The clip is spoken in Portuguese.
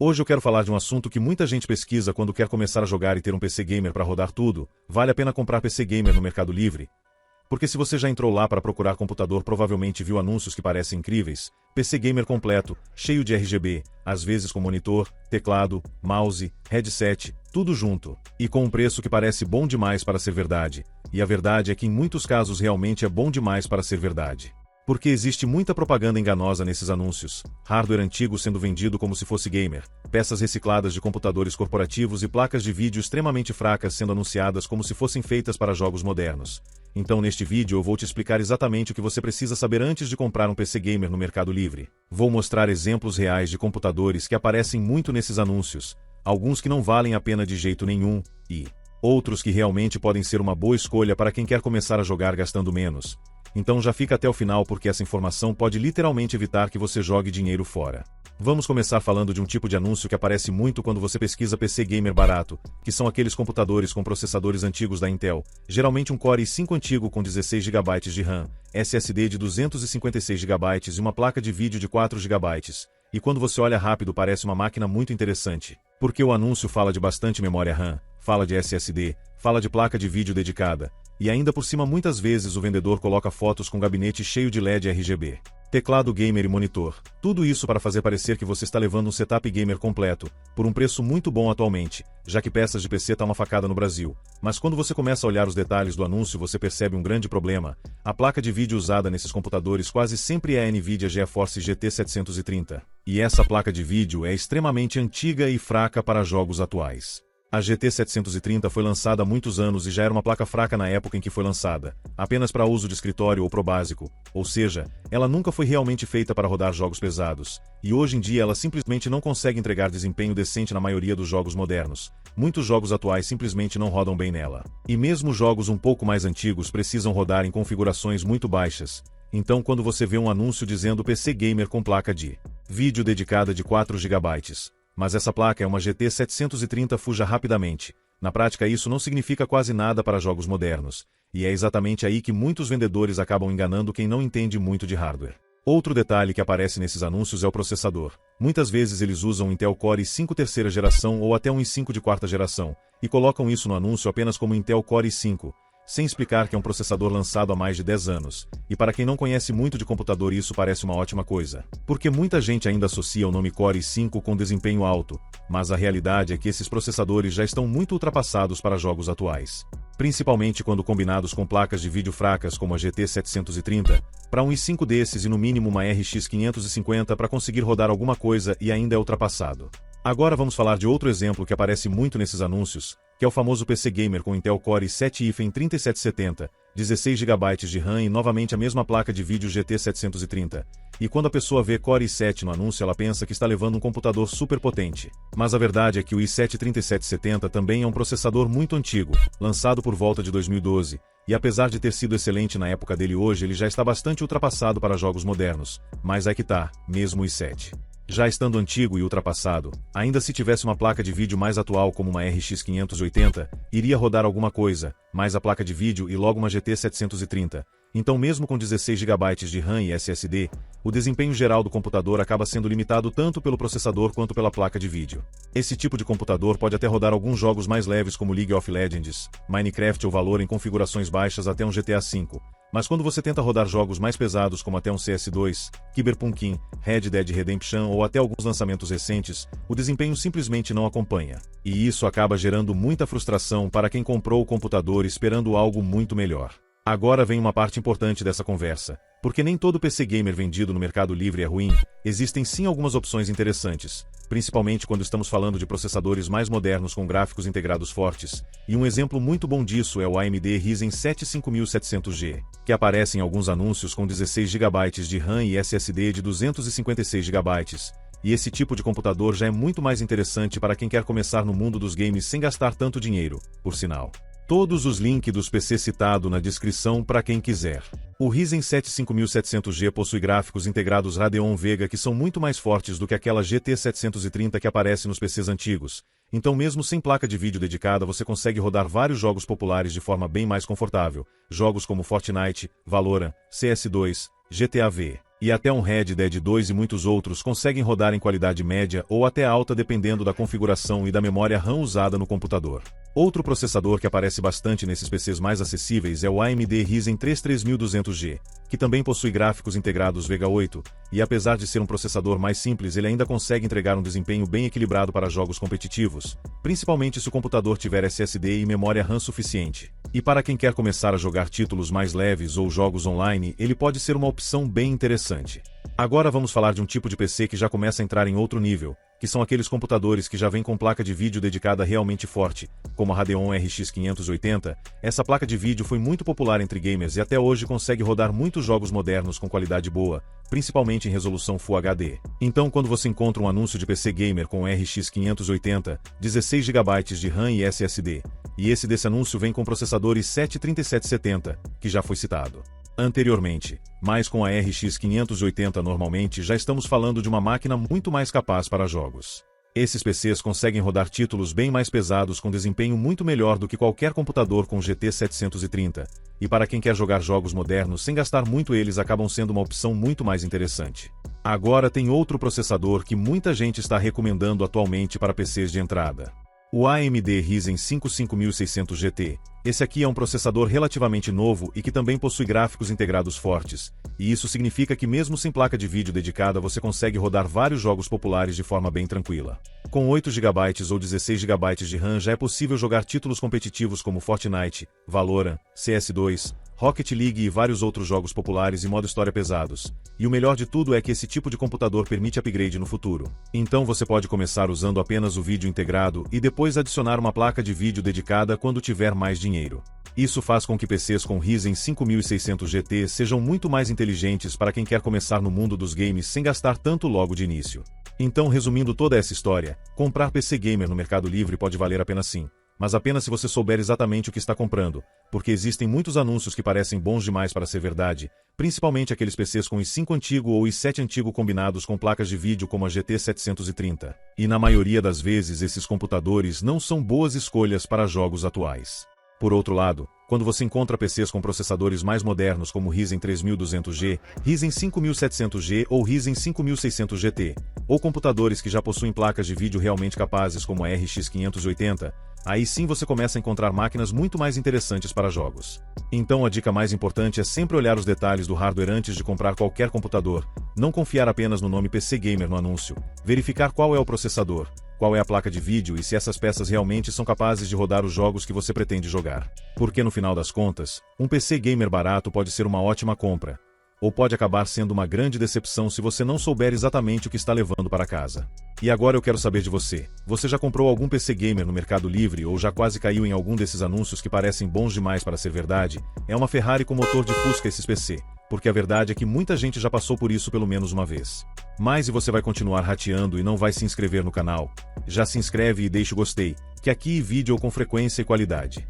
Hoje eu quero falar de um assunto que muita gente pesquisa quando quer começar a jogar e ter um PC Gamer para rodar tudo. Vale a pena comprar PC Gamer no Mercado Livre? Porque se você já entrou lá para procurar computador, provavelmente viu anúncios que parecem incríveis. PC Gamer completo, cheio de RGB, às vezes com monitor, teclado, mouse, headset, tudo junto. E com um preço que parece bom demais para ser verdade. E a verdade é que em muitos casos realmente é bom demais para ser verdade. Porque existe muita propaganda enganosa nesses anúncios, hardware antigo sendo vendido como se fosse gamer, peças recicladas de computadores corporativos e placas de vídeo extremamente fracas sendo anunciadas como se fossem feitas para jogos modernos. Então neste vídeo eu vou te explicar exatamente o que você precisa saber antes de comprar um PC Gamer no Mercado Livre. Vou mostrar exemplos reais de computadores que aparecem muito nesses anúncios, alguns que não valem a pena de jeito nenhum, e outros que realmente podem ser uma boa escolha para quem quer começar a jogar gastando menos. Então já fica até o final porque essa informação pode literalmente evitar que você jogue dinheiro fora. Vamos começar falando de um tipo de anúncio que aparece muito quando você pesquisa PC Gamer barato, que são aqueles computadores com processadores antigos da Intel, geralmente um Core i5 antigo com 16 GB de RAM, SSD de 256 GB e uma placa de vídeo de 4 GB. E quando você olha rápido parece uma máquina muito interessante, porque o anúncio fala de bastante memória RAM, fala de SSD, fala de placa de vídeo dedicada, e ainda por cima muitas vezes o vendedor coloca fotos com gabinete cheio de LED RGB, teclado gamer e monitor. Tudo isso para fazer parecer que você está levando um setup gamer completo, por um preço muito bom atualmente, já que peças de PC tá uma facada no Brasil. Mas quando você começa a olhar os detalhes do anúncio você percebe um grande problema. A placa de vídeo usada nesses computadores quase sempre é a Nvidia GeForce GT 730. E essa placa de vídeo é extremamente antiga e fraca para jogos atuais. A GT 730 foi lançada há muitos anos e já era uma placa fraca na época em que foi lançada, apenas para uso de escritório ou pro básico, ou seja, ela nunca foi realmente feita para rodar jogos pesados, e hoje em dia ela simplesmente não consegue entregar desempenho decente na maioria dos jogos modernos. Muitos jogos atuais simplesmente não rodam bem nela. E mesmo jogos um pouco mais antigos precisam rodar em configurações muito baixas. Então quando você vê um anúncio dizendo PC Gamer com placa de vídeo dedicada de 4 GB, mas essa placa é uma GT 730, fuja rapidamente. Na prática isso não significa quase nada para jogos modernos, e é exatamente aí que muitos vendedores acabam enganando quem não entende muito de hardware. Outro detalhe que aparece nesses anúncios é o processador. Muitas vezes eles usam um Intel Core i5 terceira geração ou até um i5 de quarta geração, e colocam isso no anúncio apenas como Intel Core i5, sem explicar que é um processador lançado há mais de 10 anos. E para quem não conhece muito de computador isso parece uma ótima coisa, porque muita gente ainda associa o nome Core i5 com desempenho alto, mas a realidade é que esses processadores já estão muito ultrapassados para jogos atuais. Principalmente quando combinados com placas de vídeo fracas como a GT 730, para um i5 desses e no mínimo uma RX 550 para conseguir rodar alguma coisa e ainda é ultrapassado. Agora vamos falar de outro exemplo que aparece muito nesses anúncios, que é o famoso PC Gamer com Intel Core i7-3770, 16 GB de RAM e novamente a mesma placa de vídeo GT 730. E quando a pessoa vê Core i7 no anúncio ela pensa que está levando um computador super potente. Mas a verdade é que o i7-3770 também é um processador muito antigo, lançado por volta de 2012, e apesar de ter sido excelente na época dele hoje ele já está bastante ultrapassado para jogos modernos. Mas é que tá, mesmo o i7. Já estando antigo e ultrapassado, ainda se tivesse uma placa de vídeo mais atual como uma RX 580, iria rodar alguma coisa, mais a placa de vídeo e logo uma GT 730. Então mesmo com 16 GB de RAM e SSD, o desempenho geral do computador acaba sendo limitado tanto pelo processador quanto pela placa de vídeo. Esse tipo de computador pode até rodar alguns jogos mais leves como League of Legends, Minecraft ou Valor em configurações baixas até um GTA V. Mas quando você tenta rodar jogos mais pesados como até um CS2, Cyberpunk, Red Dead Redemption ou até alguns lançamentos recentes, o desempenho simplesmente não acompanha. E isso acaba gerando muita frustração para quem comprou o computador esperando algo muito melhor. Agora vem uma parte importante dessa conversa, porque nem todo PC Gamer vendido no Mercado Livre é ruim, existem sim algumas opções interessantes, principalmente quando estamos falando de processadores mais modernos com gráficos integrados fortes, e um exemplo muito bom disso é o AMD Ryzen 7 5700G, que aparece em alguns anúncios com 16 GB de RAM e SSD de 256 GB. E esse tipo de computador já é muito mais interessante para quem quer começar no mundo dos games sem gastar tanto dinheiro, por sinal. Todos os links dos PC citado na descrição para quem quiser. O Ryzen 7 5700G possui gráficos integrados Radeon Vega que são muito mais fortes do que aquela GT 730 que aparece nos PCs antigos. Então mesmo sem placa de vídeo dedicada você consegue rodar vários jogos populares de forma bem mais confortável. Jogos como Fortnite, Valorant, CS2, GTA V. E até um Red Dead 2 e muitos outros conseguem rodar em qualidade média ou até alta dependendo da configuração e da memória RAM usada no computador. Outro processador que aparece bastante nesses PCs mais acessíveis é o AMD Ryzen 3 3200G, que também possui gráficos integrados Vega 8, e apesar de ser um processador mais simples, ele ainda consegue entregar um desempenho bem equilibrado para jogos competitivos, principalmente se o computador tiver SSD e memória RAM suficiente. E para quem quer começar a jogar títulos mais leves ou jogos online, ele pode ser uma opção bem interessante. Agora vamos falar de um tipo de PC que já começa a entrar em outro nível, que são aqueles computadores que já vêm com placa de vídeo dedicada realmente forte, como a Radeon RX 580. Essa placa de vídeo foi muito popular entre gamers e até hoje consegue rodar muitos jogos modernos com qualidade boa, principalmente em resolução Full HD. Então quando você encontra um anúncio de PC gamer com RX 580, 16 GB de RAM e SSD, e esse desse anúncio vem com processadores 73770, que já foi citado anteriormente, mas com a RX 580 normalmente já estamos falando de uma máquina muito mais capaz para jogos. Esses PCs conseguem rodar títulos bem mais pesados com desempenho muito melhor do que qualquer computador com GT 730, e para quem quer jogar jogos modernos sem gastar muito eles acabam sendo uma opção muito mais interessante. Agora tem outro processador que muita gente está recomendando atualmente para PCs de entrada. O AMD Ryzen 5 5600 GT. Esse aqui é um processador relativamente novo e que também possui gráficos integrados fortes, e isso significa que mesmo sem placa de vídeo dedicada você consegue rodar vários jogos populares de forma bem tranquila. Com 8 GB ou 16 GB de RAM já é possível jogar títulos competitivos como Fortnite, Valorant, CS2, Rocket League e vários outros jogos populares e modo história pesados. E o melhor de tudo é que esse tipo de computador permite upgrade no futuro. Então você pode começar usando apenas o vídeo integrado e depois adicionar uma placa de vídeo dedicada quando tiver mais dinheiro. Isso faz com que PCs com Ryzen 5600 GT sejam muito mais inteligentes para quem quer começar no mundo dos games sem gastar tanto logo de início. Então, resumindo toda essa história, comprar PC gamer no Mercado Livre pode valer a pena sim, mas apenas se você souber exatamente o que está comprando, porque existem muitos anúncios que parecem bons demais para ser verdade, principalmente aqueles PCs com i5 antigo ou i7 antigo combinados com placas de vídeo como a GT 730. E na maioria das vezes esses computadores não são boas escolhas para jogos atuais. Por outro lado, quando você encontra PCs com processadores mais modernos como Ryzen 3200G, Ryzen 5700G ou Ryzen 5600 GT, ou computadores que já possuem placas de vídeo realmente capazes como a RX 580, aí sim você começa a encontrar máquinas muito mais interessantes para jogos. Então a dica mais importante é sempre olhar os detalhes do hardware antes de comprar qualquer computador, não confiar apenas no nome PC Gamer no anúncio, verificar qual é o processador, qual é a placa de vídeo e se essas peças realmente são capazes de rodar os jogos que você pretende jogar. Porque no final das contas, um PC gamer barato pode ser uma ótima compra, ou pode acabar sendo uma grande decepção se você não souber exatamente o que está levando para casa. E agora eu quero saber de você. Você já comprou algum PC gamer no Mercado Livre ou já quase caiu em algum desses anúncios que parecem bons demais para ser verdade? É uma Ferrari com motor de Fusca esses PC. Porque a verdade é que muita gente já passou por isso pelo menos uma vez. Mas e você vai continuar rateando e não vai se inscrever no canal? Já se inscreve e deixa o gostei, que aqui vídeo com frequência e qualidade.